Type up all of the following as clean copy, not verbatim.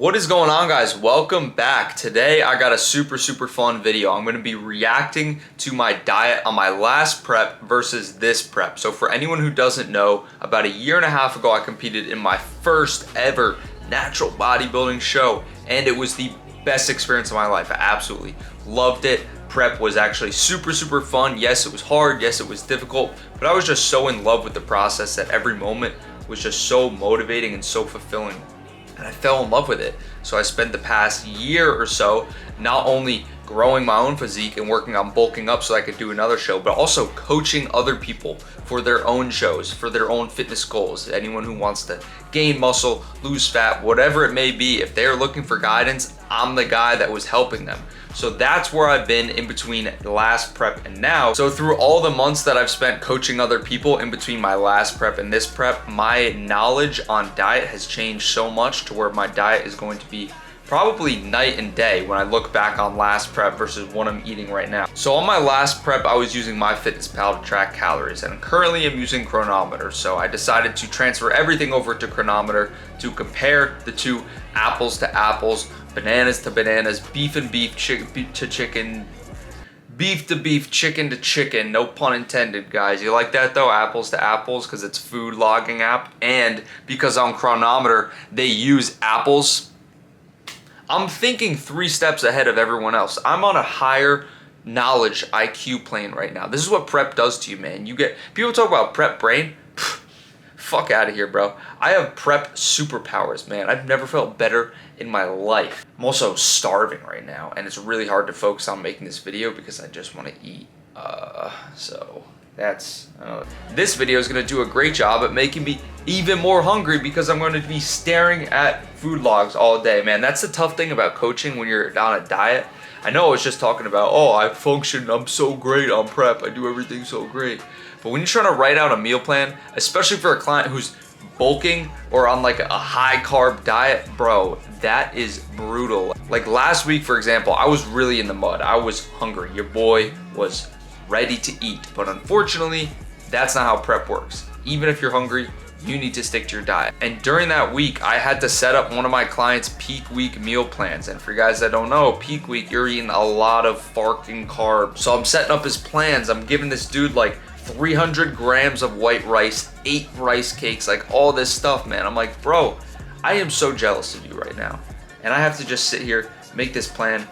What is going on, guys? Welcome back. Today I got a super fun video. I'm going to be reacting to my diet on my last prep versus this prep. So for anyone who doesn't know, about a year and a half ago I competed in my first ever natural bodybuilding show, and it was the best experience of my life. I absolutely loved it. Prep was actually super fun. Yes, it was hard. Yes, it was difficult, but I was just so in love with the process that every moment was just so motivating and so fulfilling. And I fell in love with it. So I spent the past year or so not only growing my own physique and working on bulking up so I could do another show, but also coaching other people for their own shows, for their own fitness goals. Anyone who wants to gain muscle, lose fat, whatever it may be, if they're looking for guidance, I'm the guy that was helping them. So that's where I've been in between the last prep and now. So through all the months that I've spent coaching other people in between my last prep and this prep, my knowledge on diet has changed so much to where my diet is going to be probably night and day when I look back on last prep versus what I'm eating right now. So on my last prep, I was using MyFitnessPal to track calories, and currently I'm using Chronometer. So I decided to transfer everything over to Chronometer to compare the two, apples to apples, bananas to bananas, beef and beef, beef to chicken, beef to beef, chicken to chicken, no pun intended, guys. You like that though? Apples to apples, because it's food logging app, and because on Chronometer they use apples. I'm thinking 3 steps ahead of everyone else. I'm on a higher knowledge IQ plane right now. This is what prep does to you, man. You get, people talk about prep brain. Fuck out of here, bro. I have prep superpowers, man. I've never felt better in my life. I'm also starving right now, and it's really hard to focus on making this video because I just want to eat. So that's this video is going to do a great job at making me even more hungry because I'm going to be staring at food logs all day, man. That's the tough thing about coaching when you're on a diet. I know I was just talking about, oh, I function, I'm so great on prep, I do everything so great. But when you're trying to write out a meal plan, especially for a client who's bulking or on like a high carb diet, bro, that is brutal. Like last week, for example, I was really in the mud. I was hungry. Your boy was ready to eat, but unfortunately, that's not how prep works. Even if you're hungry, you need to stick to your diet. And during that week, I had to set up one of my clients' peak week meal plans. And for you guys that don't know, peak week, you're eating a lot of fucking carbs. So I'm setting up his plans. I'm giving this dude like 300 grams of white rice, 8 rice cakes, like all this stuff, man. I'm like, bro, I am so jealous of you right now. And I have to just sit here, make this plan.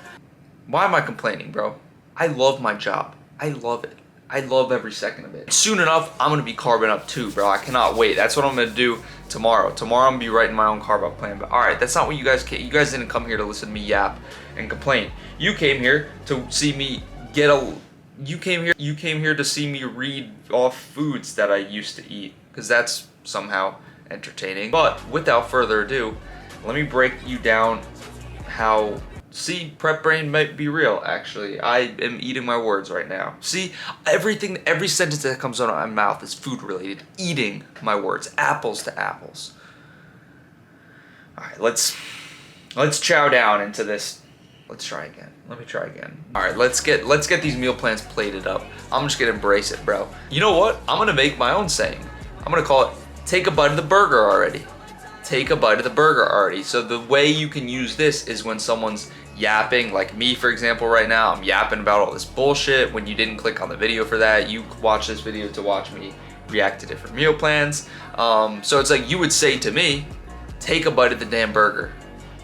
Why am I complaining, bro? I love my job. I love it. I love every second of it. Soon enough, I'm gonna be carbing up too, bro. I cannot wait. That's what I'm gonna do tomorrow. Tomorrow I'm gonna be writing my own carb up plan. But all right, that's not what you guys came. You guys didn't come here to listen to me yap and complain. You came here to see me get a. You came here to see me read off foods that I used to eat, because that's somehow entertaining. But without further ado, let me break you down how. See, prep brain might be real, actually. I am eating my words right now. See, everything, every sentence that comes out of my mouth is food related. Eating my words, apples to apples. All right, let's chow down into this. Let's try again. Let me try again. All right, let's get these meal plans plated up. I'm just gonna embrace it, bro. You know what? I'm gonna make my own saying. I'm gonna call it, take a bite of the burger already. Take a bite of the burger already. So the way you can use this is when someone's yapping, like me, for example, right now, I'm yapping about all this bullshit. When you didn't click on the video for that, you watch this video to watch me react to different meal plans. So it's like you would say to me, take a bite of the damn burger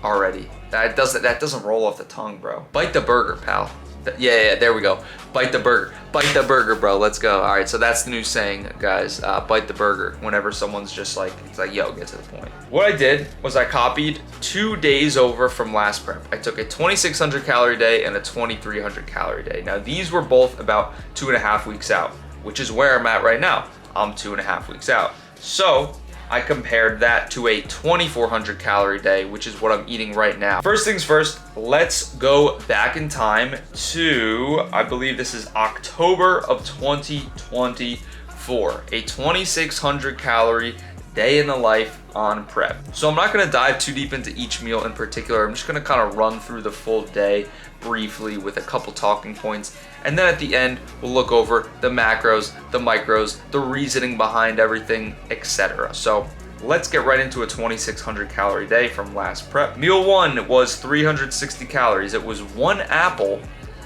already. That doesn't roll off the tongue, bro. Bite the burger, pal. Yeah, there we go. Bite the burger. Bite the burger, bro. Let's go. All right, so that's the new saying, guys. Bite the burger whenever someone's just like, it's like, yo, get to the point. What I did was I copied 2 days over from last prep. I took a 2,600 calorie day and a 2,300 calorie day. Now, these were both about 2.5 weeks out, which is where I'm at right now. I'm 2.5 weeks out. So I compared that to a 2,400 calorie day, which is what I'm eating right now. First things first, let's go back in time to, I believe this is October of 2024, a 2,600 calorie day in the life on prep. So I'm not gonna dive too deep into each meal in particular. I'm just gonna kind of run through the full day briefly with a couple talking points. And then at the end, we'll look over the macros, the micros, the reasoning behind everything, etc. So let's get right into a 2,600 calorie day from last prep. Meal 1 was 360 calories. It was 1 apple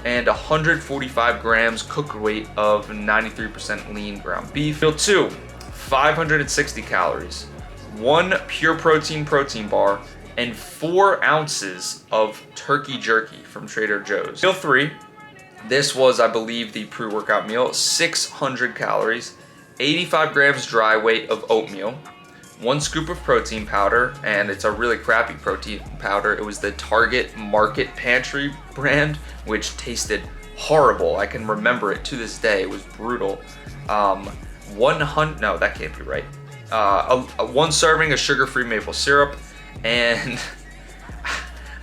and 145 grams cooked weight of 93% lean ground beef. Meal 2, 560 calories, 1 pure protein bar, and 4 ounces of turkey jerky from Trader Joe's. Meal 3, this was, I believe, the pre-workout meal, 600 calories, 85 grams dry weight of oatmeal, 1 scoop of protein powder, and it's a really crappy protein powder. It was the Target Market Pantry brand, which tasted horrible. I can remember it to this day. It was brutal. 100, no, that can't be right. 1 serving of sugar-free maple syrup, and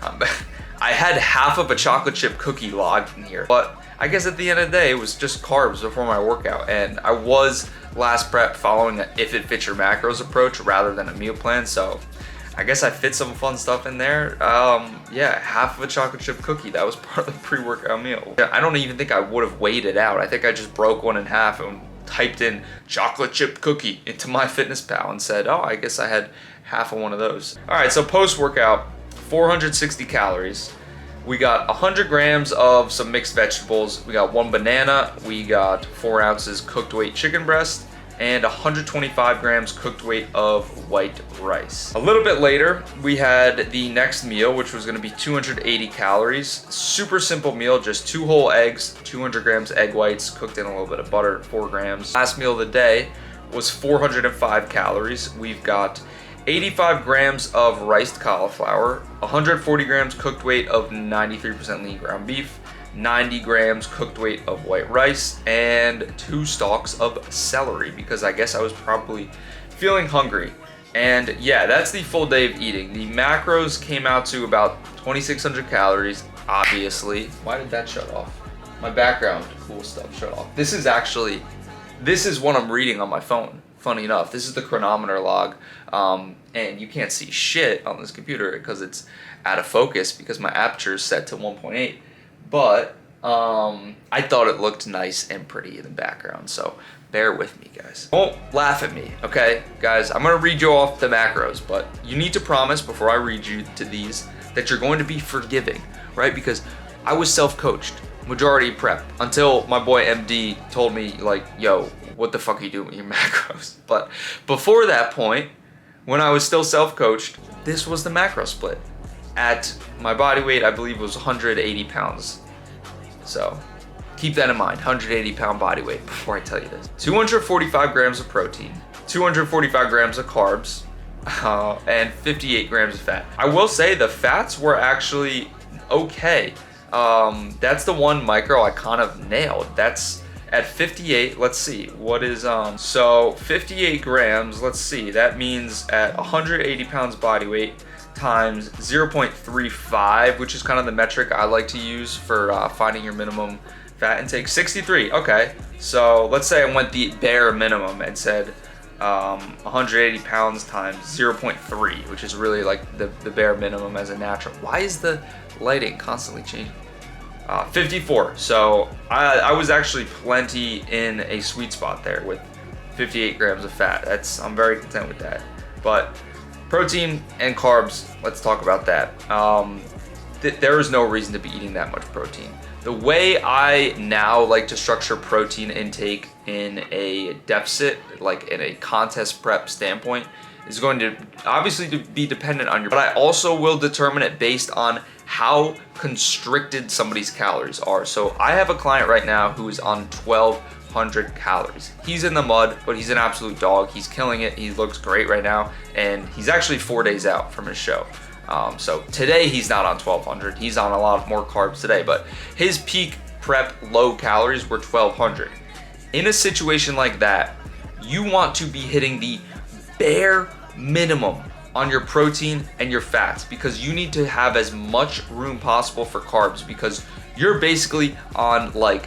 I had half of a chocolate chip cookie logged in here. But I guess at the end of the day, it was just carbs before my workout, and I was last prep following a if it fits your macros approach rather than a meal plan, so I guess I fit some fun stuff in there. Yeah, half of a chocolate chip cookie, that was part of the pre-workout meal. I don't even think I would have weighed it out. I think I just broke one in half and typed in chocolate chip cookie into MyFitnessPal and said, oh, I guess I had half of one of those. All right, so post-workout, 460 calories. We got 100 grams of some mixed vegetables. We got 1 banana. We got 4 ounces cooked weight chicken breast and 125 grams cooked weight of white rice. A little bit later, we had the next meal, which was gonna be 280 calories. Super simple meal, just 2 whole eggs, 200 grams egg whites, cooked in a little bit of butter, 4 grams. Last meal of the day was 405 calories. We've got 85 grams of riced cauliflower, 140 grams cooked weight of 93% lean ground beef, 90 grams cooked weight of white rice, and 2 stalks of celery, because I guess I was probably feeling hungry. And yeah, that's the full day of eating. The macros came out to about 2,600 calories, obviously. Why did that shut off? My background cool stuff shut off. This is what I'm reading on my phone. Funny enough, this is the chronometer log, and you can't see shit on this computer because it's out of focus because my aperture is set to 1.8, but I thought it looked nice and pretty in the background, so bear with me, guys. Don't laugh at me, okay? Guys, I'm gonna read you off the macros, but you need to promise before I read you to these that you're going to be forgiving, right? Because I was self-coached, majority prep, until my boy MD told me, like, yo, what the fuck are you doing with your macros? But before that point, when I was still self-coached, this was the macro split. At my body weight, I believe it was 180 pounds. So keep that in mind, 180 pound body weight before I tell you this. 245 grams of protein, 245 grams of carbs, and 58 grams of fat. I will say the fats were actually okay. That's the one micro I kind of nailed. That's at 58, let's see, what is, so 58 grams, let's see, that means at 180 pounds body weight times 0.35, which is kind of the metric I like to use for finding your minimum fat intake, 63, okay. So let's say I went the bare minimum and said 180 pounds times 0.3, which is really like the bare minimum as a natural. Why is the lighting constantly changing? 54, so I was actually plenty in a sweet spot there with 58 grams of fat. I'm very content with that. But protein and carbs, let's talk about that. There is no reason to be eating that much protein. The way I now like to structure protein intake in a deficit, like in a contest prep standpoint, is going to obviously be dependent on your, but I also will determine it based on how constricted somebody's calories are. So I have a client right now who is on 1,200 calories. He's in the mud, but he's an absolute dog. He's killing it. He looks great right now, and he's actually 4 days out from his show. So today he's not on 1,200. He's on a lot more carbs today, but his peak prep low calories were 1,200. In a situation like that, you want to be hitting the bare minimum on your protein and your fats, because you need to have as much room possible for carbs, because you're basically on like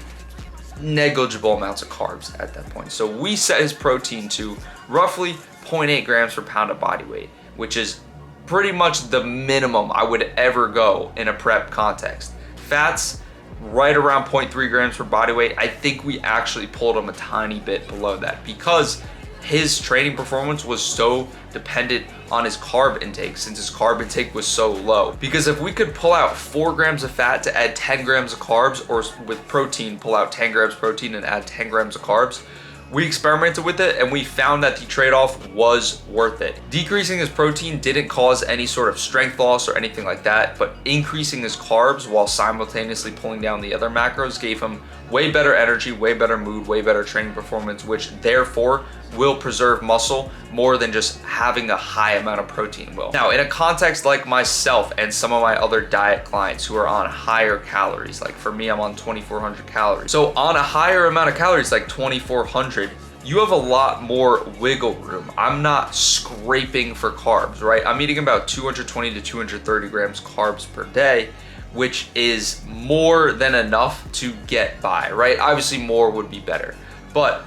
negligible amounts of carbs at that point. So we set his protein to roughly 0.8 grams per pound of body weight, which is pretty much the minimum I would ever go in a prep context. Fats, right around 0.3 grams per body weight. I think we actually pulled him a tiny bit below that because his training performance was so dependent on his carb intake, since his carb intake was so low. Because if we could pull out 4 grams of fat to add 10 grams of carbs, or with protein, pull out 10 grams of protein and add 10 grams of carbs, we experimented with it and we found that the trade-off was worth it. Decreasing his protein didn't cause any sort of strength loss or anything like that, but increasing his carbs while simultaneously pulling down the other macros gave him way better energy, way better mood, way better training performance, which therefore will preserve muscle more than just having a high amount of protein will. Now, in a context like myself and some of my other diet clients who are on higher calories, like for me, I'm on 2,400 calories. So on a higher amount of calories, like 2,400, you have a lot more wiggle room. I'm not scraping for carbs, right? I'm eating about 220 to 230 grams carbs per day, which is more than enough to get by, right? Obviously more would be better, but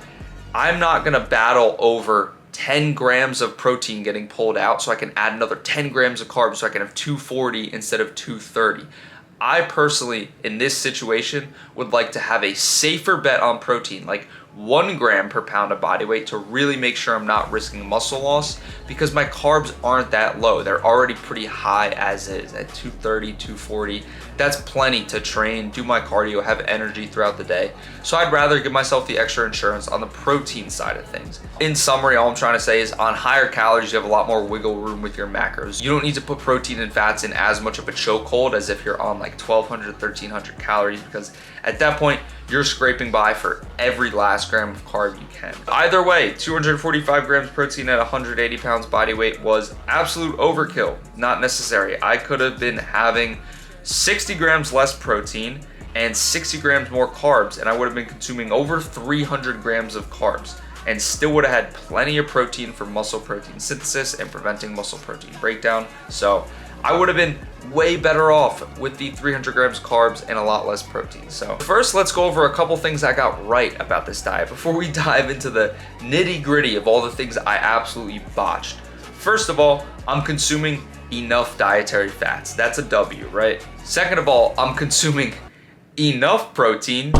I'm not gonna battle over 10 grams of protein getting pulled out so I can add another 10 grams of carbs so I can have 240 instead of 230. I personally, in this situation, would like to have a safer bet on protein, like 1 gram per pound of body weight, to really make sure I'm not risking muscle loss, because my carbs aren't that low. They're already pretty high as is, at 230, 240. That's plenty to train, do my cardio, have energy throughout the day. So I'd rather give myself the extra insurance on the protein side of things. In summary, all I'm trying to say is on higher calories, you have a lot more wiggle room with your macros. You don't need to put protein and fats in as much of a chokehold as if you're on like 1,200, 1,300 calories, because at that point, you're scraping by for every last gram of carb you can. Either way, 245 grams protein at 180 pounds body weight was absolute overkill, not necessary. I could have been having 60 grams less protein and 60 grams more carbs, and I would have been consuming over 300 grams of carbs and still would have had plenty of protein for muscle protein synthesis and preventing muscle protein breakdown. So I would have been way better off with the 300 grams carbs and a lot less protein. So first, let's go over a couple things I got right about this diet before we dive into the nitty gritty of all the things I absolutely botched. First of all, I'm consuming enough dietary fats. That's a W, right? Second of all, I'm consuming enough protein.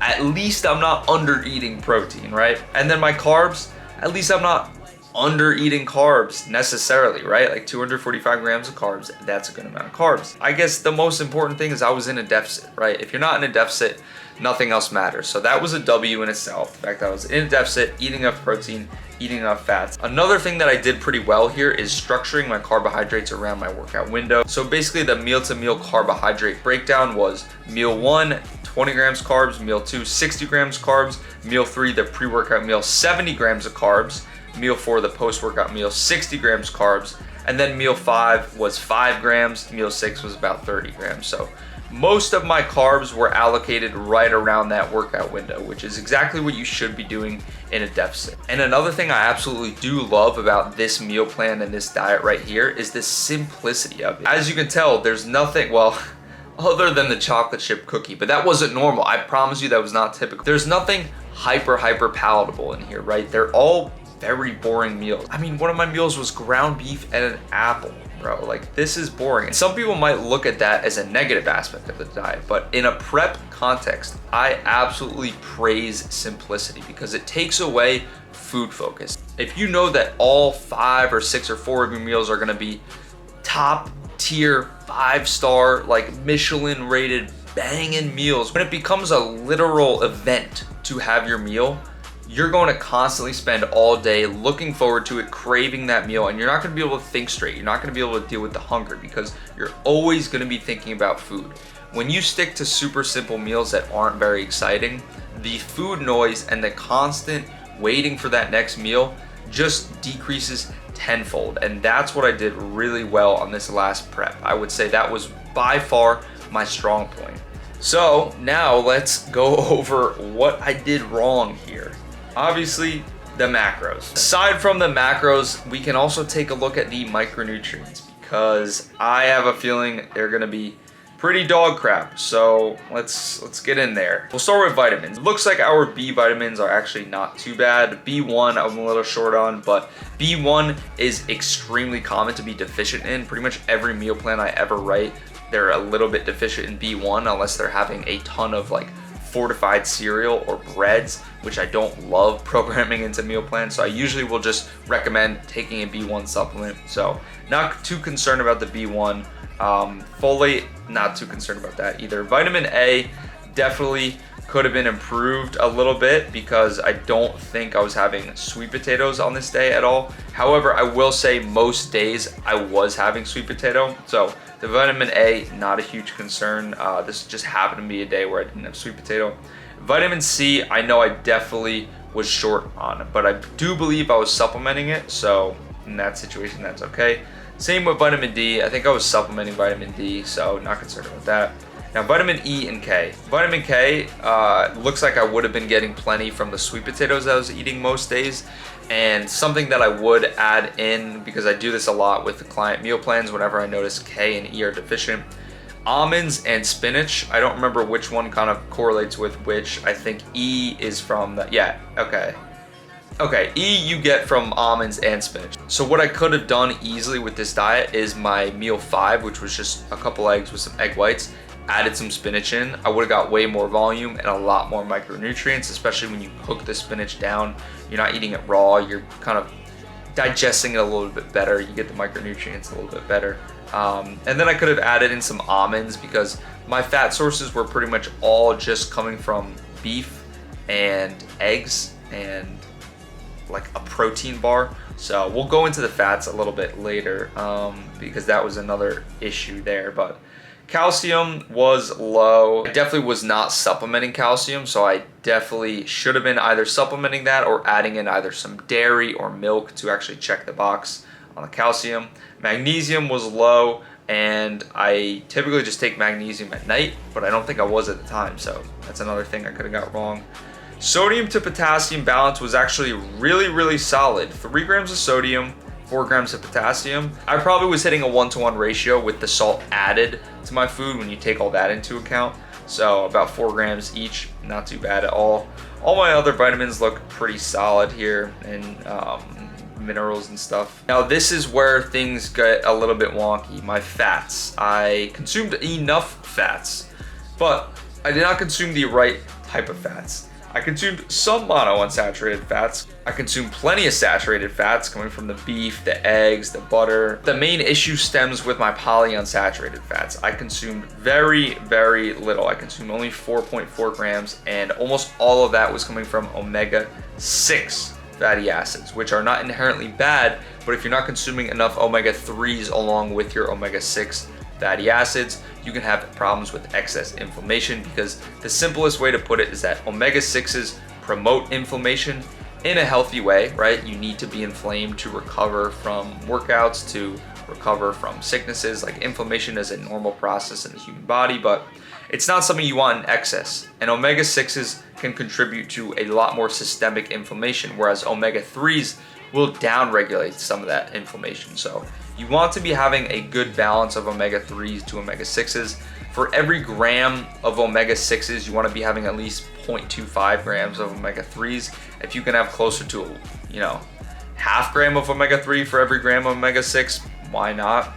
At least I'm not under eating protein, right? And then my carbs, at least I'm not under eating carbs necessarily, right? Like 245 grams of carbs, that's a good amount of carbs. I guess the most important thing is I was in a deficit, right? If you're not in a deficit, nothing else matters. So that was a W in itself. The fact that I was in a deficit, eating enough protein, eating enough fats. Another thing that I did pretty well here is structuring my carbohydrates around my workout window. So basically the meal to meal carbohydrate breakdown was meal 1, 20 grams carbs, meal 2, 60 grams carbs, meal 3, the pre-workout meal, 70 grams of carbs, meal 4, the post-workout meal, 60 grams carbs, and then meal 5 was 5 grams, meal 6 was about 30 grams. So most of my carbs were allocated right around that workout window, which is exactly what you should be doing in a deficit. And another thing I absolutely do love about this meal plan and this diet right here is the simplicity of it. As you can tell, there's nothing, well, other than the chocolate chip cookie, but that wasn't normal. I promise you that was not typical. There's nothing hyper palatable in here, right? They're all very boring meals. I mean, one of my meals was ground beef and an apple, bro. Like, this is boring. And some people might look at that as a negative aspect of the diet, but in a prep context, I absolutely praise simplicity because it takes away food focus. If you know that all 5 or 6 or 4 of your meals are gonna be top tier, 5-star, like Michelin rated banging meals, when it becomes a literal event to have your meal, you're going to constantly spend all day looking forward to it, craving that meal, and you're not going to be able to think straight. You're not going to be able to deal with the hunger because you're always going to be thinking about food. When you stick to super simple meals that aren't very exciting, the food noise and the constant waiting for that next meal just decreases tenfold. And that's what I did really well on this last prep. I would say that was by far my strong point. So now let's go over what I did wrong here. Obviously, the macros. Aside from the macros, we can also take a look at the micronutrients because I have a feeling they're gonna be pretty dog crap. So let's get in there. We'll start with vitamins. It looks like our B vitamins are actually not too bad. B1 I'm a little short on, but B1 is extremely common to be deficient in. Pretty much every meal plan I ever write, they're a little bit deficient in B1 unless they're having a ton of like fortified cereal or breads, which I don't love programming into meal plans. So I usually will just recommend taking a B1 supplement. So not too concerned about the B1. Folate, not too concerned about that either. Vitamin A definitely could have been improved a little bit because I don't think I was having sweet potatoes on this day at all. However, I will say most days I was having sweet potato. So the vitamin A, not a huge concern. This just happened to be a day where I didn't have sweet potato. Vitamin C, I know I definitely was short on, but I do believe I was supplementing it. So in that situation, that's okay. Same with vitamin D. I think I was supplementing vitamin D, so not concerned about that. Now, vitamin E and K. Vitamin K looks like I would have been getting plenty from the sweet potatoes I was eating most days. And something that I would add in, because I do this a lot with the client meal plans whenever I notice K and E are deficient, almonds and spinach. I don't remember which one kind of correlates with which. I think E is from the, yeah, okay. Okay, E you get from almonds and spinach. So what I could have done easily with this diet is my meal 5, which was just a couple eggs with some egg whites, added some spinach in. I would have got way more volume and a lot more micronutrients, especially when you cook the spinach down. You're not eating it raw, you're kind of digesting it a little bit better. You get the micronutrients a little bit better. And then I could have added in some almonds because my fat sources were pretty much all just coming from beef and eggs and like a protein bar. So we'll go into the fats a little bit later because that was another issue there. But calcium was low. I definitely was not supplementing calcium, so I definitely should have been either supplementing that or adding in either some dairy or milk to actually check the box on the calcium. Magnesium was low, and I typically just take magnesium at night, but I don't think I was at the time, so that's another thing I could have got wrong. Sodium to potassium balance was actually really, really solid. 3 grams of sodium, 4 grams of potassium. I probably was hitting a 1-to-1 ratio with the salt added to my food when you take all that into account. So about 4 grams each, not too bad at all. All my other vitamins look pretty solid here, and minerals and stuff. Now this is where things get a little bit wonky. My fats. I consumed enough fats, but I did not consume the right type of fats. I consumed some monounsaturated fats. I consumed plenty of saturated fats coming from the beef, the eggs, the butter. The main issue stems with my polyunsaturated fats. I consumed very, very little. I consumed only 4.4 grams, and almost all of that was coming from omega-6 fatty acids, which are not inherently bad, but if you're not consuming enough omega-3s along with your omega-6 fatty acids, you can have problems with excess inflammation, because the simplest way to put it is that omega-6s promote inflammation in a healthy way, right? You need to be inflamed to recover from workouts, to recover from sicknesses. Like, inflammation is a normal process in the human body, but it's not something you want in excess. And omega-6s can contribute to a lot more systemic inflammation, whereas omega-3s will downregulate some of that inflammation. So you want to be having a good balance of omega-3s to omega-6s. For every gram of omega-6s, you want to be having at least 0.25 grams of omega-3s. If you can have closer to, half gram of omega-3 for every gram of omega-6, why not?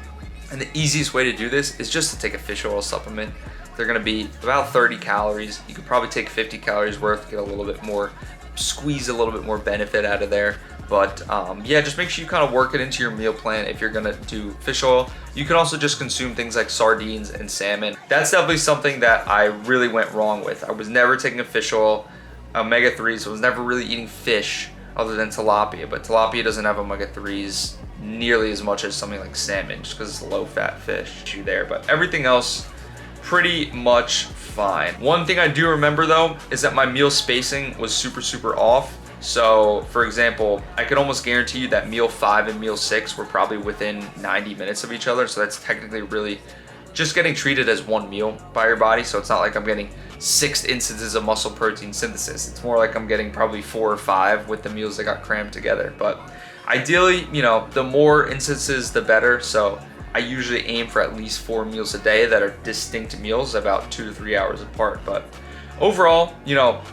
And the easiest way to do this is just to take a fish oil supplement. They're going to be about 30 calories. You could probably take 50 calories worth, get a little bit more, squeeze a little bit more benefit out of there. But yeah, just make sure you kind of work it into your meal plan if you're gonna do fish oil. You can also just consume things like sardines and salmon. That's definitely something that I really went wrong with. I was never taking a fish oil, omega-3s. I was never really eating fish other than tilapia, but tilapia doesn't have omega-3s nearly as much as something like salmon, just because it's a low-fat fish issue there. But everything else, pretty much fine. One thing I do remember though is that my meal spacing was super off. So for example, I could almost guarantee you that meal 5 and meal 6 were probably within 90 minutes of each other. So that's technically really just getting treated as one meal by your body. So it's not like I'm getting 6 instances of muscle protein synthesis. It's more like I'm getting probably 4 or 5 with the meals that got crammed together. But ideally, the more instances, the better. So I usually aim for at least 4 meals a day that are distinct meals, about 2 to 3 hours apart. But overall,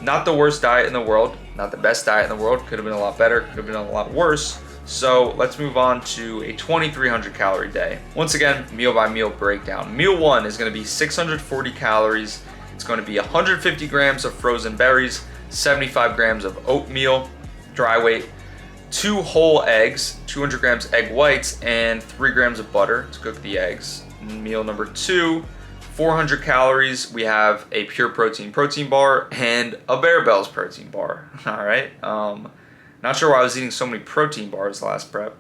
not the worst diet in the world, not the best diet in the world. Could have been a lot better, could have been a lot worse. So let's move on to a 2,300 calorie day. Once again, meal by meal breakdown. Meal 1 is going to be 640 calories It's going to be 150 grams of frozen berries, 75 grams of oatmeal, dry weight, 2 whole eggs, 200 grams egg whites, and 3 grams of butter to cook the eggs. Meal number 2, 400 calories. We have a pure protein bar and a Bear Bells protein bar. All right. Not sure why I was eating so many protein bars last prep.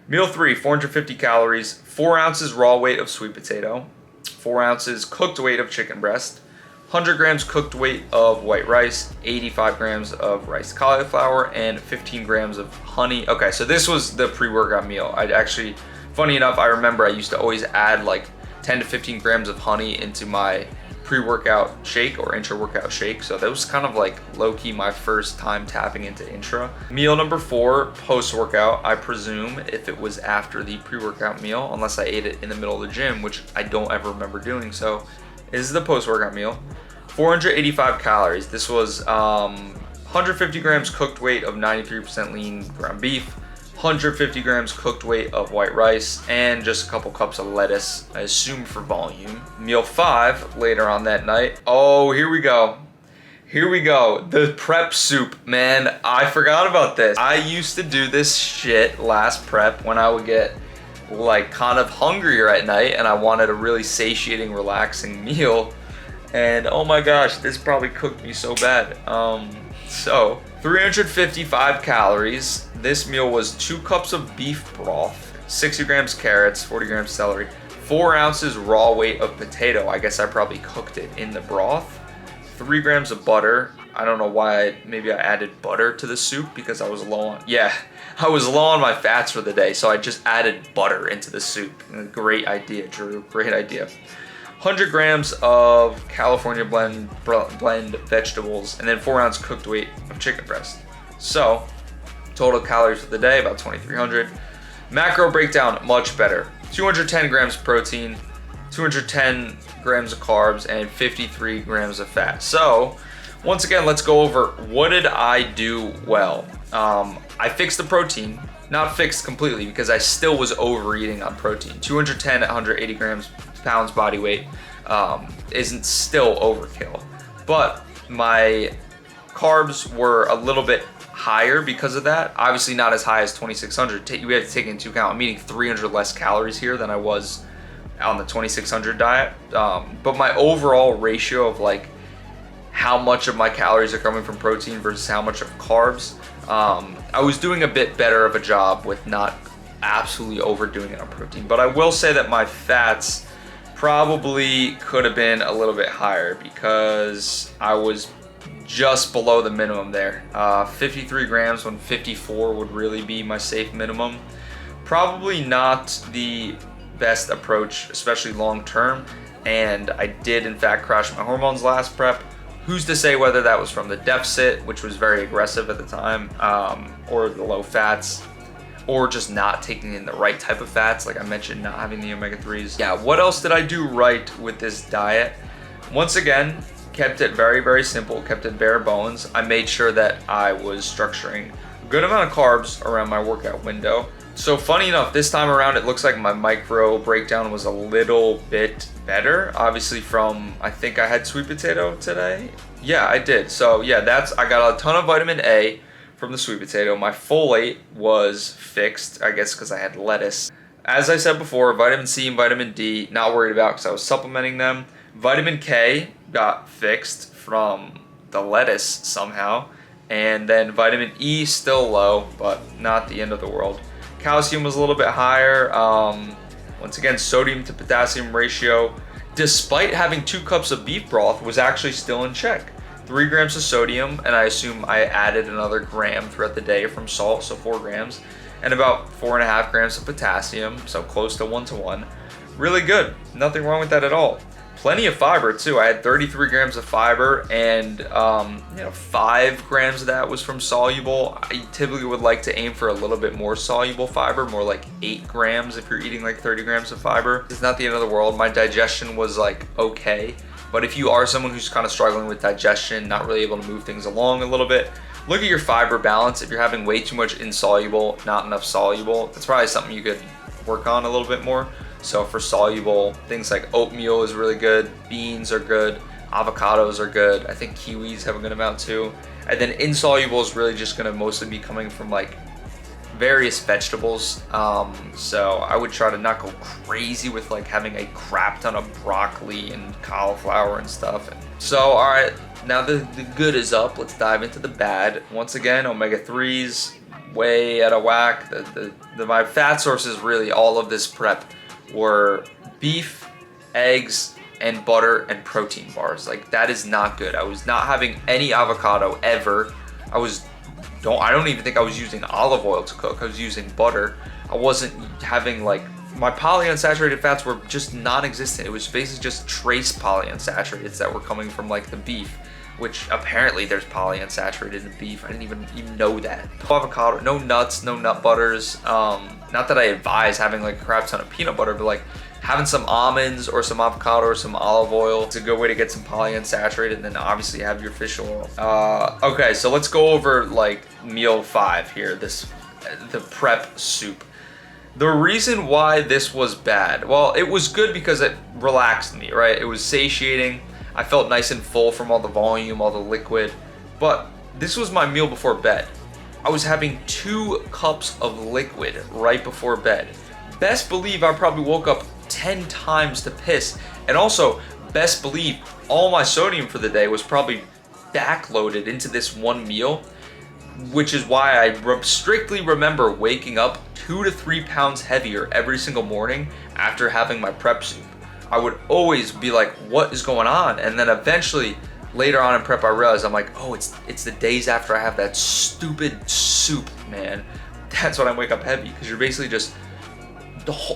Meal 3, 450 calories, 4 ounces raw weight of sweet potato, 4 ounces cooked weight of chicken breast, 100 grams cooked weight of white rice, 85 grams of riced cauliflower, and 15 grams of honey. Okay, so this was the pre-workout meal. I'd actually, funny enough, I remember I used to always add like 10 to 15 grams of honey into my pre-workout shake or intra-workout shake. So that was kind of like low-key my first time tapping into intra. Meal number 4, post-workout, I presume, if it was after the pre-workout meal, unless I ate it in the middle of the gym, which I don't ever remember doing. So this is the post-workout meal. 485 calories. This was 150 grams cooked weight of 93% lean ground beef, 150 grams cooked weight of white rice, and just a couple cups of lettuce, I assume for volume. Meal 5 later on that night. Oh, here we go. Here we go. The prep soup. Man, I forgot about this. I used to do this shit last prep when I would get like kind of hungrier at night and I wanted a really satiating, relaxing meal. And oh my gosh, this probably cooked me so bad. So 355 calories. This meal was 2 cups of beef broth, 60 grams carrots, 40 grams celery, 4 ounces raw weight of potato. I guess I probably cooked it in the broth. 3 grams of butter. I don't know why, maybe I added butter to the soup because I was low on, I was low on my fats for the day. So I just added butter into the soup. Great idea, Drew, great idea. 100 grams of California blend vegetables, and then 4 ounce cooked weight of chicken breast. So total calories for the day, about 2,300. Macro breakdown, much better. 210 grams protein, 210 grams of carbs, and 53 grams of fat. So once again, let's go over what did I do well. I fixed the protein, not fixed completely because I still was overeating on protein. 210 at 180 pounds body weight isn't still overkill, but my carbs were a little bit higher because of that. Obviously not as high as 2,600. We have to take into account I'm eating 300 less calories here than I was on the 2,600 diet. But my overall ratio of like how much of my calories are coming from protein versus how much of carbs, I was doing a bit better of a job with not absolutely overdoing it on protein. But I will say that my fats probably could have been a little bit higher because I was just below the minimum there. 53 grams when 54 would really be my safe minimum. Probably not the best approach, especially long term. And I did in fact crash my hormones last prep. Who's to say whether that was from the deficit, which was very aggressive at the time, or the low fats, or just not taking in the right type of fats, like I mentioned, not having the omega-3s. Yeah, what else did I do right with this diet? Once again, kept it very, very simple, kept it bare bones. I made sure that I was structuring a good amount of carbs around my workout window. So funny enough, this time around, it looks like my micro breakdown was a little bit better. Obviously from, I think I had sweet potato today. Yeah, I did. So yeah, I got a ton of vitamin A from the sweet potato. My folate was fixed, I guess because I had lettuce. As I said before, vitamin C and vitamin D, not worried about because I was supplementing them. Vitamin K got fixed from the lettuce somehow. And then vitamin E still low, but not the end of the world. Calcium was a little bit higher. Once again, sodium to potassium ratio, despite having 2 cups of beef broth, was actually still in check. 3 grams of sodium, and I assume I added another gram throughout the day from salt, so 4 grams, and about 4.5 grams of potassium, so close to 1-to-1. Really good, nothing wrong with that at all. Plenty of fiber too. I had 33 grams of fiber, and 5 grams of that was from soluble. I typically would like to aim for a little bit more soluble fiber, more like 8 grams if you're eating like 30 grams of fiber. It's not the end of the world. My digestion was like okay, but if you are someone who's kind of struggling with digestion, not really able to move things along a little bit, look at your fiber balance. If you're having way too much insoluble, not enough soluble, that's probably something you could work on a little bit more. So for soluble, things like oatmeal is really good, beans are good, Avocados are good. I think kiwis have a good amount too. And then insoluble is really just gonna mostly be coming from like various vegetables. So I would try to not go crazy with like having a crap ton of broccoli and cauliflower and stuff. So, all right, now the good is up. Let's dive into the bad. Once again, omega-3s, way out of whack. My fat sources, really, all of this prep were beef, eggs, and butter and protein bars. Like, that is not good. I was not having any avocado ever. I don't even think I was using olive oil to cook. I was using butter. I wasn't having like, my polyunsaturated fats were just non-existent. It was basically just trace polyunsaturated that were coming from like the beef, which apparently there's polyunsaturated in beef. I didn't even know that. No avocado, no nuts, no nut butters. Not that I advise having like a crap ton of peanut butter, but like having some almonds or some avocado or some olive oil. It's a good way to get some polyunsaturated, and then obviously have your fish oil. Okay, so let's go over like meal 5 here, the prep soup. The reason why this was bad, well, it was good because it relaxed me, right? It was satiating. I felt nice and full from all the volume, all the liquid, but this was my meal before bed. I was having 2 cups of liquid right before bed. Best believe I probably woke up 10 times to piss. And also, best believe all my sodium for the day was probably backloaded into this one meal, which is why I strictly remember waking up 2 to 3 pounds heavier every single morning after having my prep soup. I would always be like, what is going on? And then eventually, later on in prep, I realized, I'm like, oh, it's the days after I have that stupid soup, man. That's when I wake up heavy, because you're basically just,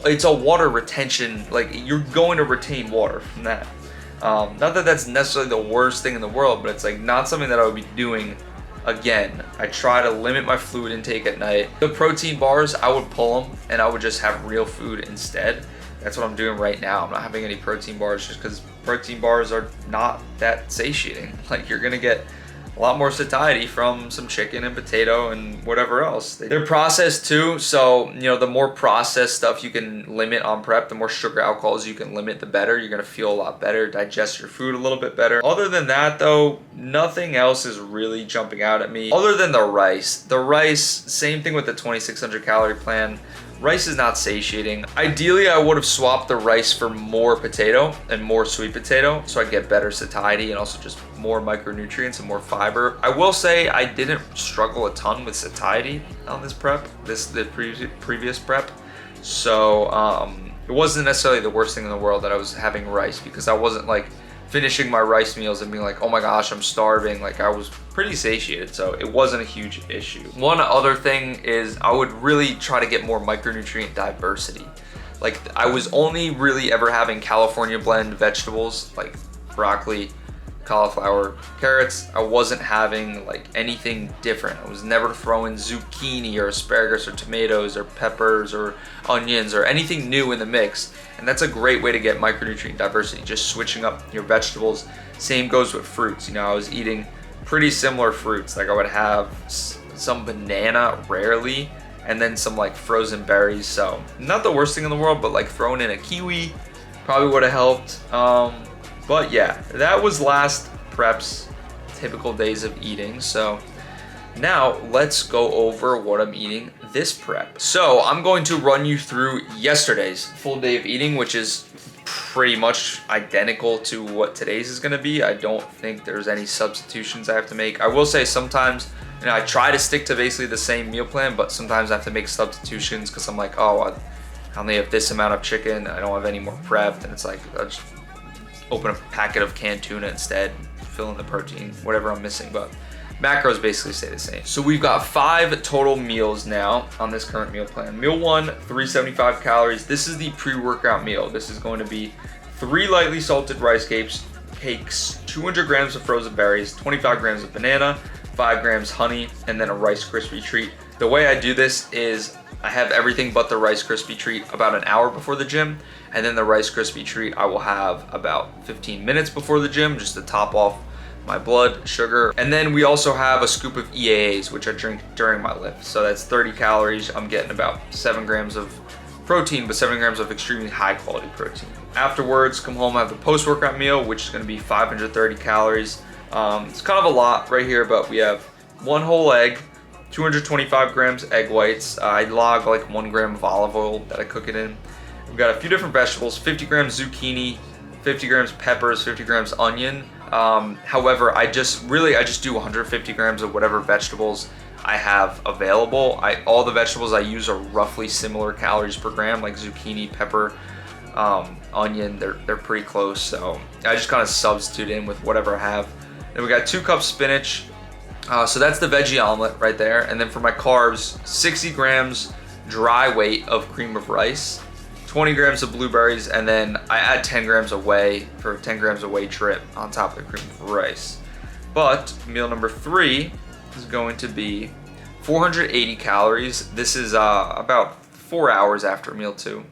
it's a water retention, like you're going to retain water from that. Not that that's necessarily the worst thing in the world, but it's like not something that I would be doing again. I try to limit my fluid intake at night. The protein bars, I would pull them and I would just have real food instead. That's what I'm doing right now. I'm not having any protein bars just because protein bars are not that satiating. Like, you're gonna get a lot more satiety from some chicken and potato and whatever else. They're processed too, so you know, the more processed stuff you can limit on prep, the more sugar alcohols you can limit, the better. You're gonna feel a lot better, digest your food a little bit better. Other than that though, nothing else is really jumping out at me other than the rice. The rice, same thing with the 2600 calorie plan. Rice is not satiating. Ideally, I would have swapped the rice for more potato and more sweet potato so I get better satiety and also just more micronutrients and more fiber. I will say I didn't struggle a ton with satiety on this prep, the previous prep. So it wasn't necessarily the worst thing in the world that I was having rice, because I wasn't like finishing my rice meals and being like, oh my gosh, I'm starving. Like, I was pretty satiated, so it wasn't a huge issue. One other thing is I would really try to get more micronutrient diversity. Like, I was only really ever having California blend vegetables like broccoli, cauliflower, carrots. I wasn't having like anything different. I was never throwing zucchini or asparagus or tomatoes or peppers or onions or anything new in the mix. And that's a great way to get micronutrient diversity, just switching up your vegetables. Same goes with fruits. You know, I was eating pretty similar fruits. Like, I would have some banana rarely, and then some like frozen berries. So not the worst thing in the world, but like throwing in a kiwi probably would have helped. But yeah, that was last prep's typical days of eating. So now let's go over what I'm eating this prep. So I'm going to run you through yesterday's full day of eating, which is pretty much identical to what today's is gonna be. I don't think there's any substitutions I have to make. I will say sometimes, you know, I try to stick to basically the same meal plan, but sometimes I have to make substitutions because I'm like, oh, I only have this amount of chicken. I don't have any more prepped. And it's like, I'll just open a packet of canned tuna instead, fill in the protein, whatever I'm missing, but macros basically stay the same. So we've got 5 total meals now on this current meal plan. Meal 1, 375 calories. This is the pre-workout meal. This is going to be 3 lightly salted rice cakes, 200 grams of frozen berries, 25 grams of banana, 5 grams honey, and then a Rice Krispie treat. The way I do this is I have everything but the Rice Krispie treat about an hour before the gym, and then the Rice Krispie treat I will have about 15 minutes before the gym, just to top off my blood sugar. And then we also have a scoop of EAAs, which I drink during my lift. So that's 30 calories. I'm getting about 7 grams of protein, but 7 grams of extremely high quality protein. Afterwards, come home, have the post-workout meal, which is going to be 530 calories. It's kind of a lot right here, but we have one whole egg, 225 grams egg whites. I log like 1 gram of olive oil that I cook it in. We've got a few different vegetables, 50 grams zucchini, 50 grams peppers, 50 grams onion. However, I just do 150 grams of whatever vegetables I have available. All the vegetables I use are roughly similar calories per gram, like zucchini, pepper, onion, they're pretty close. So I just kind of substitute in with whatever I have. Then we got 2 cups spinach. So that's the veggie omelet right there. And then for my carbs, 60 grams dry weight of cream of rice, 20 grams of blueberries, and then I add 10 grams of whey for 10 grams of whey drip on top of the cream of rice. But meal number 3 is going to be 480 calories. This is about 4 hours after meal 2.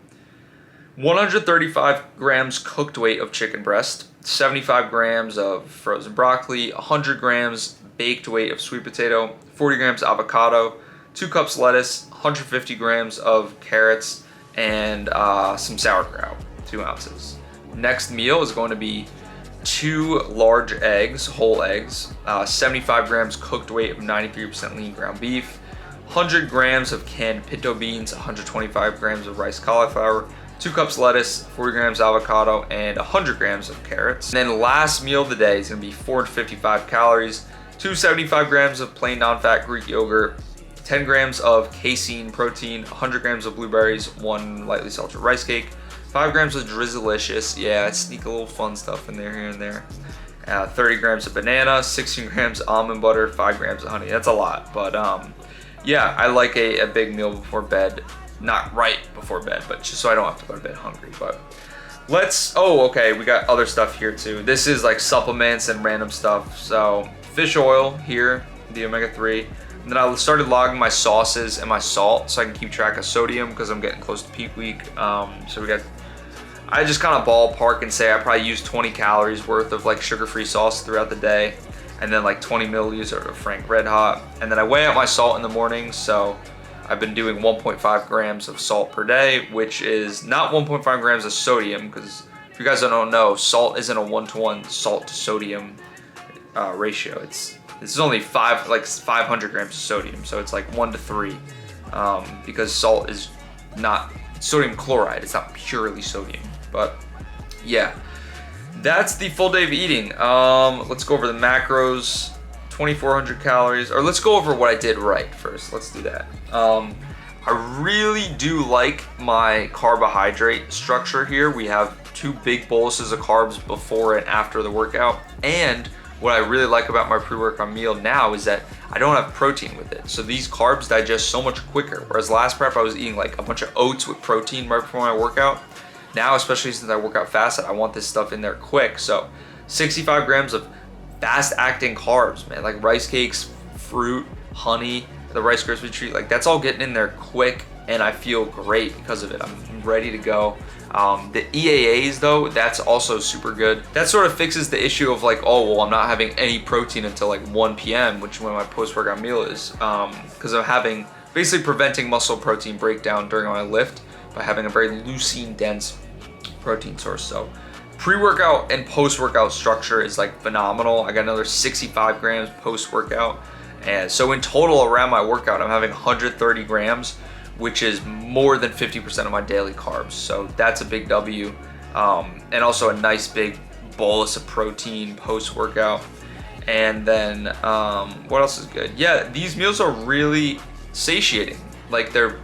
135 grams cooked weight of chicken breast, 75 grams of frozen broccoli, 100 grams baked weight of sweet potato, 40 grams avocado, 2 cups lettuce, 150 grams of carrots, and some sauerkraut, 2 ounces. Next meal is going to be 2 large eggs, whole eggs, 75 grams cooked weight of 93% lean ground beef, 100 grams of canned pinto beans, 125 grams of rice cauliflower, 2 cups lettuce, 40 grams avocado, and 100 grams of carrots. And then last meal of the day is going to be 455 calories, 275 grams of plain non-fat Greek yogurt, 10 grams of casein protein, 100 grams of blueberries, 1 lightly salted rice cake, 5 grams of Drizzlicious, yeah, I sneak a little fun stuff in there here and there, 30 grams of banana, 16 grams almond butter, 5 grams of honey. That's a lot, but yeah, I like a big meal before bed. Not right before bed, but just so I don't have to go to bed hungry. But okay, we got other stuff here too. This is like supplements and random stuff. So fish oil here, the omega-3. And then I started logging my sauces and my salt so I can keep track of sodium because I'm getting close to peak week. I just kind of ballpark and say I probably use 20 calories worth of like sugar-free sauce throughout the day. And then like 20 milliliters of Frank Red Hot. And then I weigh out my salt in the morning. So I've been doing 1.5 grams of salt per day, which is not 1.5 grams of sodium, because if you guys don't know, salt isn't a 1-to-1 salt to sodium ratio. This is only 500 grams of sodium, so it's like 1 to 3, because salt is not sodium chloride. It's not purely sodium. But yeah, that's the full day of eating. Let's go over the macros. 2,400 calories, or let's go over what I did right first. Let's do that. I really do like my carbohydrate structure here. We have 2 big boluses of carbs before and after the workout. And what I really like about my pre-workout meal now is that I don't have protein with it. So these carbs digest so much quicker. Whereas last prep, I was eating like a bunch of oats with protein right before my workout. Now, especially since I work out fasted, I want this stuff in there quick. So 65 grams of fast-acting carbs, man, like rice cakes, fruit, honey, the Rice Krispie treat, like that's all getting in there quick, and I feel great because of it. I'm ready to go. The EAAs though, that's also super good. That sort of fixes the issue of like, oh, well, I'm not having any protein until like 1 p.m., which is when my post-workout meal is, because I'm basically preventing muscle protein breakdown during my lift by having a very leucine dense protein source. So pre-workout and post-workout structure is like phenomenal. I got another 65 grams post-workout. And so in total around my workout, I'm having 130 grams, which is more than 50% of my daily carbs. So that's a big W. And also a nice big bolus of protein post-workout. And then what else is good? Yeah, these meals are really satiating. Like they're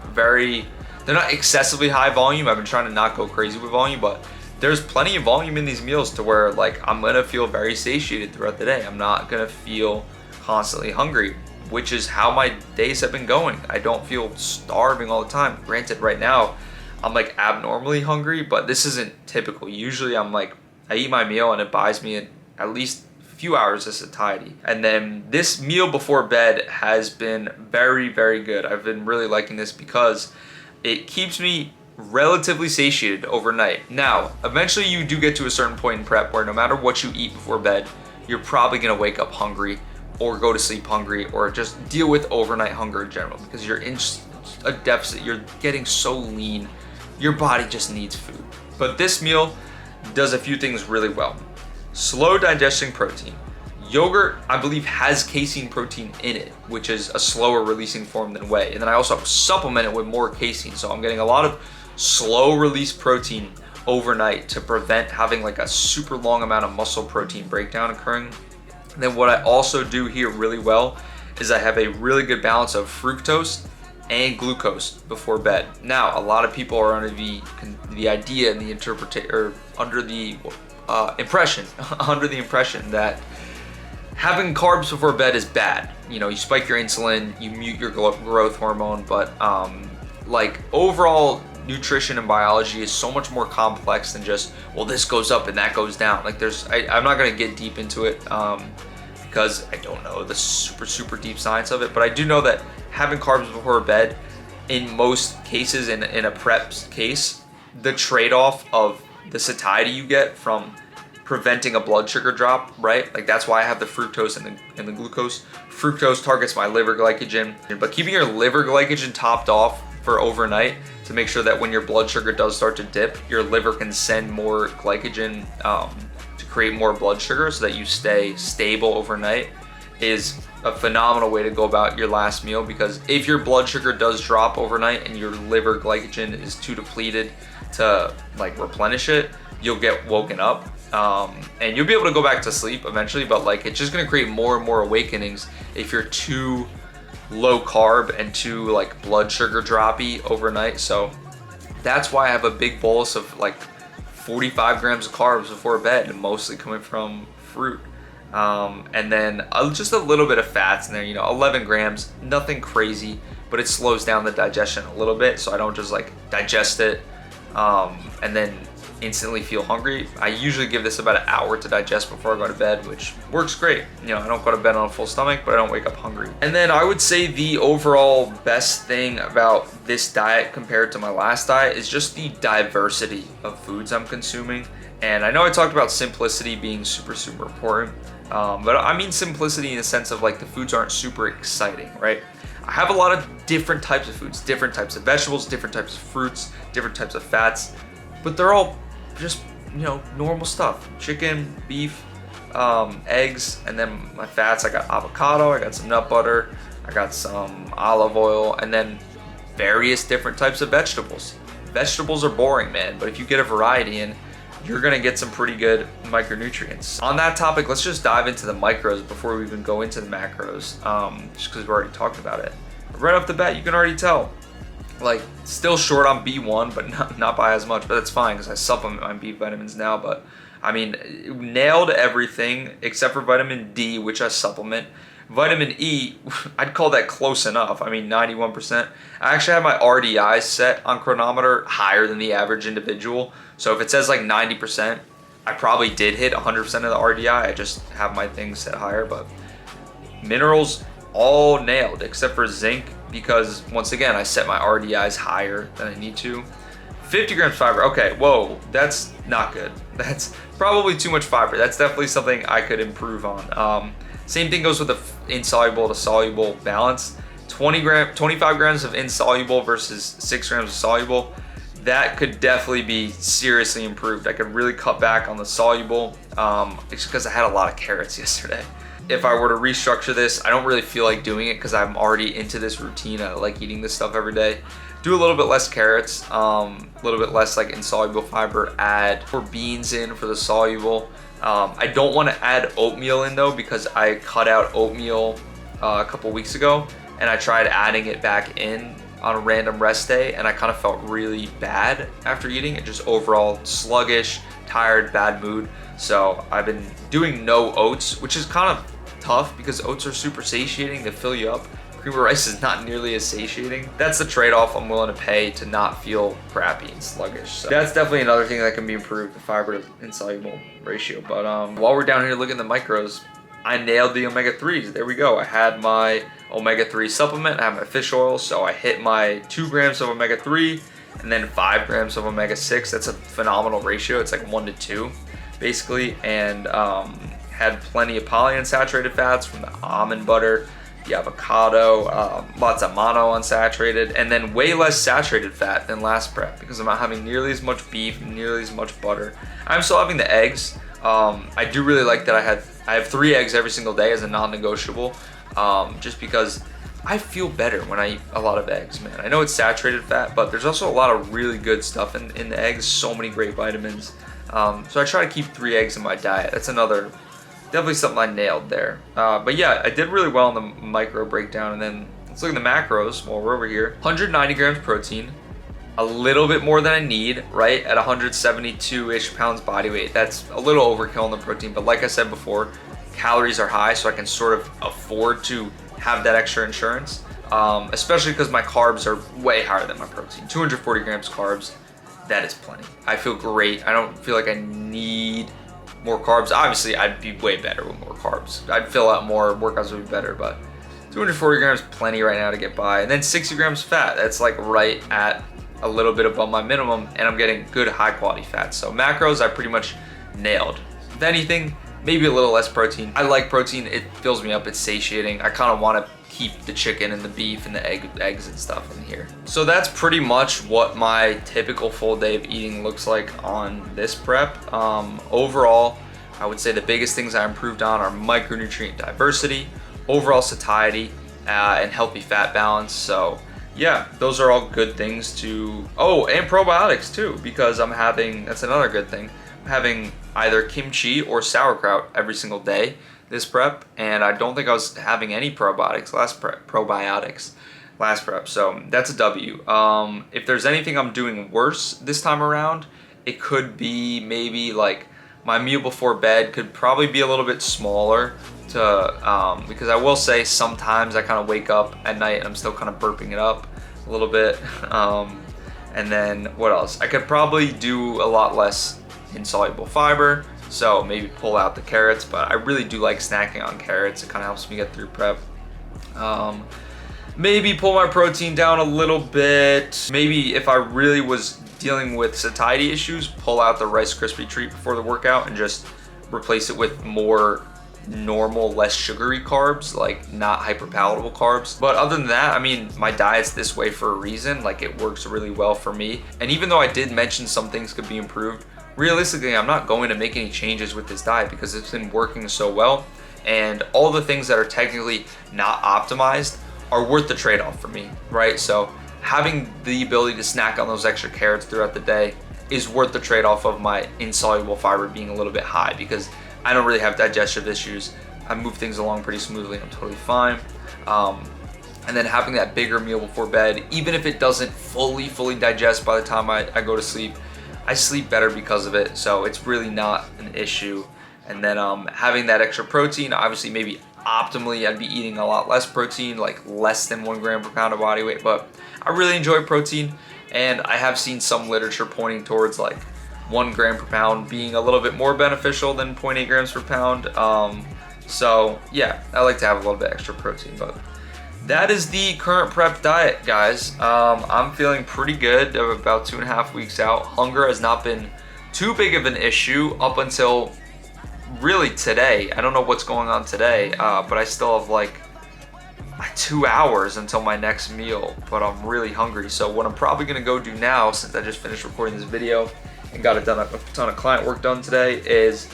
not excessively high volume. I've been trying to not go crazy with volume, but there's plenty of volume in these meals to where like I'm gonna feel very satiated throughout the day. I'm not gonna feel constantly hungry, which is how my days have been going. I don't feel starving all the time. Granted, right now I'm like abnormally hungry, but this isn't typical. Usually I'm like, I eat my meal and it buys me at least a few hours of satiety. And then this meal before bed has been very, very good. I've been really liking this because it keeps me relatively satiated overnight. Now, eventually you do get to a certain point in prep where no matter what you eat before bed, you're probably gonna wake up hungry or go to sleep hungry or just deal with overnight hunger in general because you're in a deficit. You're getting so lean, your body just needs food. But this meal does a few things really well. Slow digesting protein. Yogurt, I believe, has casein protein in it, which is a slower releasing form than whey. And then I also supplement it with more casein. So I'm getting a lot of slow release protein overnight to prevent having like a super long amount of muscle protein breakdown occurring. And then what I also do here really well is I have a really good balance of fructose and glucose before bed. Now, a lot of people are under the idea and the interpretation, or under the impression that having carbs before bed is bad. You know, you spike your insulin, you mute your growth hormone, but like overall nutrition and biology is so much more complex than just, well, this goes up and that goes down. Like I'm not gonna get deep into it because I don't know the super deep science of it, but I do know that having carbs before bed, in most cases, in a prep case, the trade-off of the satiety you get from preventing a blood sugar drop, right? Like that's why I have the fructose and the glucose. Fructose targets my liver glycogen, but keeping your liver glycogen topped off for overnight to make sure that when your blood sugar does start to dip, your liver can send more glycogen to create more blood sugar so that you stay stable overnight is a phenomenal way to go about your last meal, because if your blood sugar does drop overnight and your liver glycogen is too depleted to like replenish it, you'll get woken up and you'll be able to go back to sleep eventually, but like it's just gonna create more and more awakenings if you're too low carb and too like blood sugar droppy overnight. So that's why I have a big bolus of like 45 grams of carbs before bed, and mostly coming from fruit. And then just a little bit of fats in there, 11 grams, nothing crazy, but it slows down the digestion a little bit, so I don't just like digest it and then instantly feel hungry. I usually give this about an hour to digest before I go to bed, which works great. I don't go to bed on a full stomach, but I don't wake up hungry. And then I would say the overall best thing about this diet compared to my last diet is just the diversity of foods I'm consuming. And I know I talked about simplicity being super important, but I mean simplicity in the sense of like the foods aren't super exciting, right? I have a lot of different types of foods, different types of vegetables, different types of fruits, different types of fats, but they're all just, normal stuff. Chicken, beef, eggs, and then my fats, I got avocado, I got some nut butter, I got some olive oil, and then various different types of vegetables. Vegetables are boring, man, but if you get a variety in, you're gonna get some pretty good micronutrients. On that topic, let's just dive into the micros before we even go into the macros, just because we already talked about it. Right off the bat, you can already tell, like, still short on B1, but not by as much, but that's fine because I supplement my B vitamins now. But I mean, nailed everything except for vitamin D, which I supplement. Vitamin E, I'd call that close enough. I mean, 91%. I actually have my RDI set on Chronometer higher than the average individual. So if it says like 90%, I probably did hit 100% of the RDI. I just have my things set higher. But minerals, all nailed except for zinc, because once again, I set my RDIs higher than I need to. 50 grams fiber, okay, whoa, that's not good. That's probably too much fiber. That's definitely something I could improve on. Same thing goes with the insoluble to soluble balance. 25 grams of insoluble versus 6 grams of soluble. That could definitely be seriously improved. I could really cut back on the soluble, it's because I had a lot of carrots yesterday. If I were to restructure this, I don't really feel like doing it because I'm already into this routine. I like eating this stuff every day. Do a little bit less carrots, a little bit less like insoluble fiber, add more beans in for the soluble. I don't want to add oatmeal in though, because I cut out oatmeal a couple weeks ago and I tried adding it back in on a random rest day and I kind of felt really bad after eating it, just overall sluggish, tired, bad mood. So I've been doing no oats, which is kind of tough because oats are super satiating, they fill you up. Cream of rice is not nearly as satiating. That's the trade-off I'm willing to pay to not feel crappy and sluggish. So that's definitely another thing that can be improved, the fiber to insoluble ratio. But while we're down here looking at the micros, I nailed the omega-3s. There we go. I had my omega-3 supplement, I have my fish oil, so I hit my 2 grams of omega-3 and then 5 grams of omega-6. That's a phenomenal ratio. It's like 1 to 2 basically, and had plenty of polyunsaturated fats from the almond butter, the avocado, lots of monounsaturated, and then way less saturated fat than last prep because I'm not having nearly as much beef, nearly as much butter. I'm still having the eggs. I do really like that I have 3 eggs every single day as a non-negotiable, just because I feel better when I eat a lot of eggs, man. I know it's saturated fat, but there's also a lot of really good stuff in the eggs, so many great vitamins. So I try to keep 3 eggs in my diet. That's definitely something I nailed there. But yeah, I did really well on the micro breakdown. And then let's look at the macros while we're over here. 190 grams protein, a little bit more than I need, right? At 172-ish pounds body weight. That's a little overkill on the protein, but like I said before, calories are high, so I can sort of afford to have that extra insurance, especially because my carbs are way higher than my protein. 240 grams carbs, that is plenty. I feel great. I don't feel like I need more carbs. Obviously, I'd be way better with more carbs. I'd fill out more, workouts would be better, but 240 grams plenty right now to get by. And then 60 grams fat, that's like right at a little bit above my minimum, and I'm getting good high quality fats. So macros, I pretty much nailed. If anything, maybe a little less protein. I like protein, it fills me up, it's satiating. I kind of want to keep the chicken and the beef and the eggs and stuff in here. So that's pretty much what my typical full day of eating looks like on this prep. Overall, I would say the biggest things I improved on are micronutrient diversity, overall satiety, and healthy fat balance. So yeah, those are all good things to, oh, and probiotics too, because that's another good thing. I'm having either kimchi or sauerkraut every single day this prep, and I don't think I was having any probiotics last prep, so that's a W. If there's anything I'm doing worse this time around, it could be maybe like my meal before bed could probably be a little bit smaller because I will say sometimes I kind of wake up at night and I'm still kind of burping it up a little bit. And then what else? I could probably do a lot less insoluble fiber, so maybe pull out the carrots, but I really do like snacking on carrots. It kind of helps me get through prep. Maybe pull my protein down a little bit. Maybe if I really was dealing with satiety issues, pull out the Rice Krispie treat before the workout and just replace it with more normal, less sugary carbs, like not hyper palatable carbs. But other than that, I mean, my diet's this way for a reason. Like, it works really well for me. And even though I did mention some things could be improved, realistically, I'm not going to make any changes with this diet because it's been working so well. And all the things that are technically not optimized are worth the trade-off for me, right? So having the ability to snack on those extra carrots throughout the day is worth the trade-off of my insoluble fiber being a little bit high, because I don't really have digestive issues. I move things along pretty smoothly. I'm totally fine. And then having that bigger meal before bed, even if it doesn't fully digest by the time I go to sleep, I sleep better because of it. So it's really not an issue. And then having that extra protein, obviously maybe optimally I'd be eating a lot less protein, like less than 1 gram per pound of body weight, but I really enjoy protein. And I have seen some literature pointing towards like 1 gram per pound being a little bit more beneficial than 0.8 grams per pound. So yeah, I like to have a little bit extra protein, but that is the current prep diet, guys. I'm feeling pretty good. I'm about 2.5 weeks out. Hunger has not been too big of an issue up until really today. I don't know what's going on today, but I still have like 2 hours until my next meal, but I'm really hungry. So what I'm probably gonna go do now, since I just finished recording this video and got a ton of client work done today, is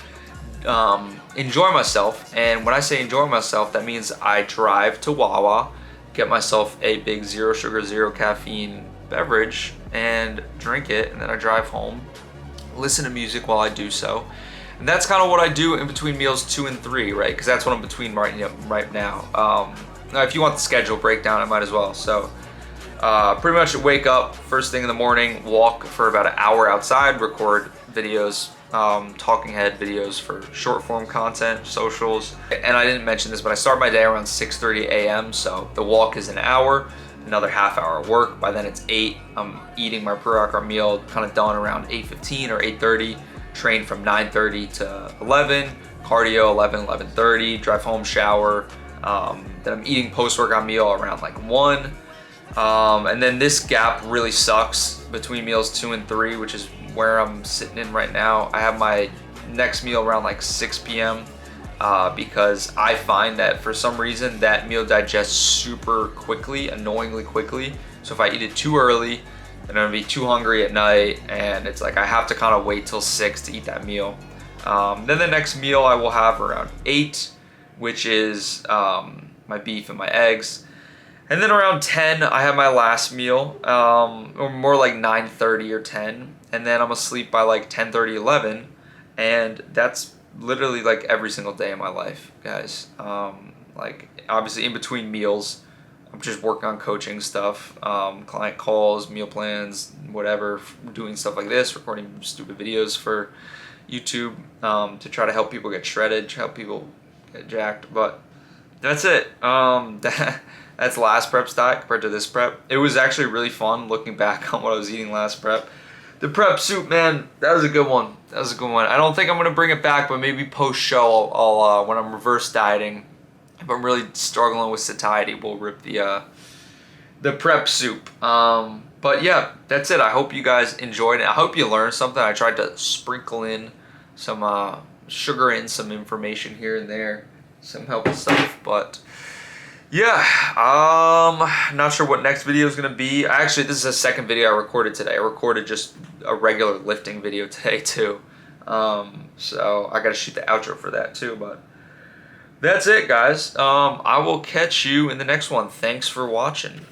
enjoy myself. And when I say enjoy myself, that means I drive to Wawa, get myself a big 0 sugar, 0 caffeine beverage and drink it, and then I drive home, listen to music while I do so. And that's kind of what I do in between meals 2 and 3, right? Because that's what I'm between right now. Now, if you want the schedule breakdown, I might as well. So pretty much wake up first thing in the morning, walk for about an hour outside, record videos, talking head videos for short form content, socials. And I didn't mention this, but I start my day around 6:30 a.m. So the walk is an hour, another half hour of work. By then it's 8. I'm eating my pre-workout meal, kind of done around 8:15 or 8:30. Train from 9:30 to 11, cardio 11:30, drive home, shower. Then I'm eating post-workout meal around like 1. And then this gap really sucks between meals 2 and 3, which is where I'm sitting in right now. I have my next meal around like 6 p.m. because I find that for some reason that meal digests super quickly, annoyingly quickly. So if I eat it too early, then I'm gonna be too hungry at night, and it's like I have to kind of wait till 6 to eat that meal. Then the next meal I will have around 8, which is my beef and my eggs. And then around 10, I have my last meal, or more like 9:30 or 10. And then I'm asleep by like 10:30, 11. And that's literally like every single day of my life, guys. Like obviously in between meals, I'm just working on coaching stuff, client calls, meal plans, whatever, doing stuff like this, recording stupid videos for YouTube, to try to help people get shredded, help people get jacked. But that's it. That's last prep's diet compared to this prep. It was actually really fun looking back on what I was eating last prep. The prep soup, man, that was a good one. That was a good one. I don't think I'm gonna bring it back, but maybe post show, I'll when I'm reverse dieting, if I'm really struggling with satiety, we'll rip the prep soup. But yeah, that's it. I hope you guys enjoyed it. I hope you learned something. I tried to sprinkle in some sugar in some information here and there, some helpful stuff. But yeah, not sure what next video is gonna be. Actually, this is the second video I recorded today. I recorded just a regular lifting video today too. So I gotta shoot the outro for that too. But that's it, guys. I will catch you in the next one. Thanks for watching.